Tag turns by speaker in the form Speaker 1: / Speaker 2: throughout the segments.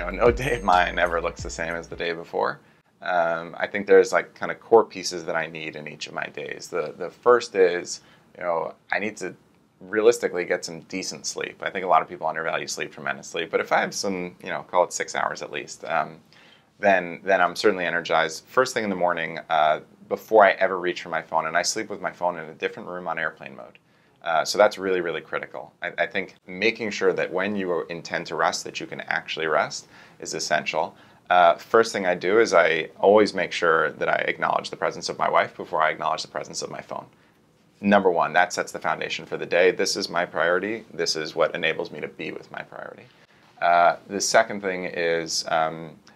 Speaker 1: no day of mine ever looks the same as the day before. I think there's like kind of core pieces that I need in each of my days. The first is, I need to realistically get some decent sleep. I think a lot of people undervalue sleep tremendously, but if I have some, call it 6 hours at least, then I'm certainly energized. First thing in the morning, before I ever reach for my phone, and I sleep with my phone in a different room on airplane mode. So that's really, really critical. I think making sure that when you intend to rest, that you can actually rest is essential. First thing I do is I always make sure that I acknowledge the presence of my wife before I acknowledge the presence of my phone. Number one, that sets the foundation for the day. This is my priority. This is what enables me to be with my priority. The second thing is,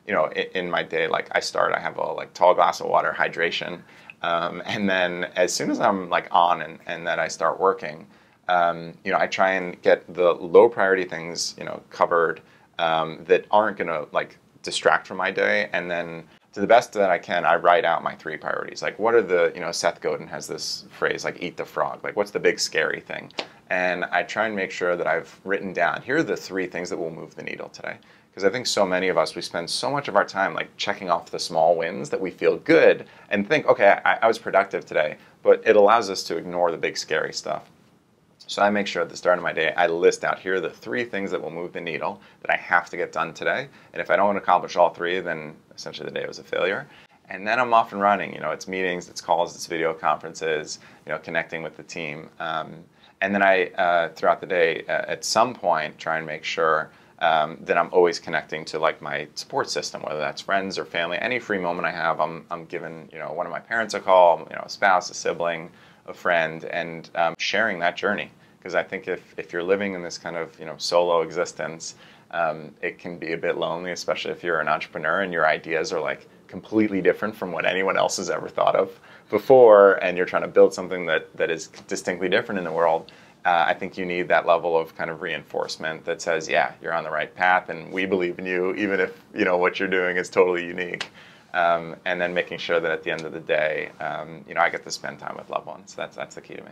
Speaker 1: in my day, like I have a tall glass of water, hydration, and then as soon as I'm on and then I start working, I try and get the low priority things covered that aren't going to distract from my day, and then to the best that I can, I write out my 3 priorities. Like, what are the, Seth Godin has this phrase, eat the frog. What's the big scary thing? And I try and make sure that I've written down, here are the 3 things that will move the needle today. Because I think so many of us, we spend so much of our time checking off the small wins that we feel good and think, okay, I was productive today. But it allows us to ignore the big scary stuff. So I make sure at the start of my day, I list out, here are the 3 things that will move the needle that I have to get done today. And if I don't accomplish all 3, then essentially the day was a failure. And then I'm off and running. It's meetings, it's calls, it's video conferences, connecting with the team. And then I, throughout the day, at some point, try and make sure that I'm always connecting to my support system, whether that's friends or family. Any free moment I have, I'm giving one of my parents a call, a spouse, a sibling, a friend, and sharing that journey. Because I think if you're living in this kind of solo existence, it can be a bit lonely, especially if you're an entrepreneur and your ideas are completely different from what anyone else has ever thought of before, and you're trying to build something that is distinctly different in the world. I think you need that level of kind of reinforcement that says, yeah, you're on the right path, and we believe in you, even if what you're doing is totally unique. And then making sure that at the end of the day, I get to spend time with loved ones. That's the key to me.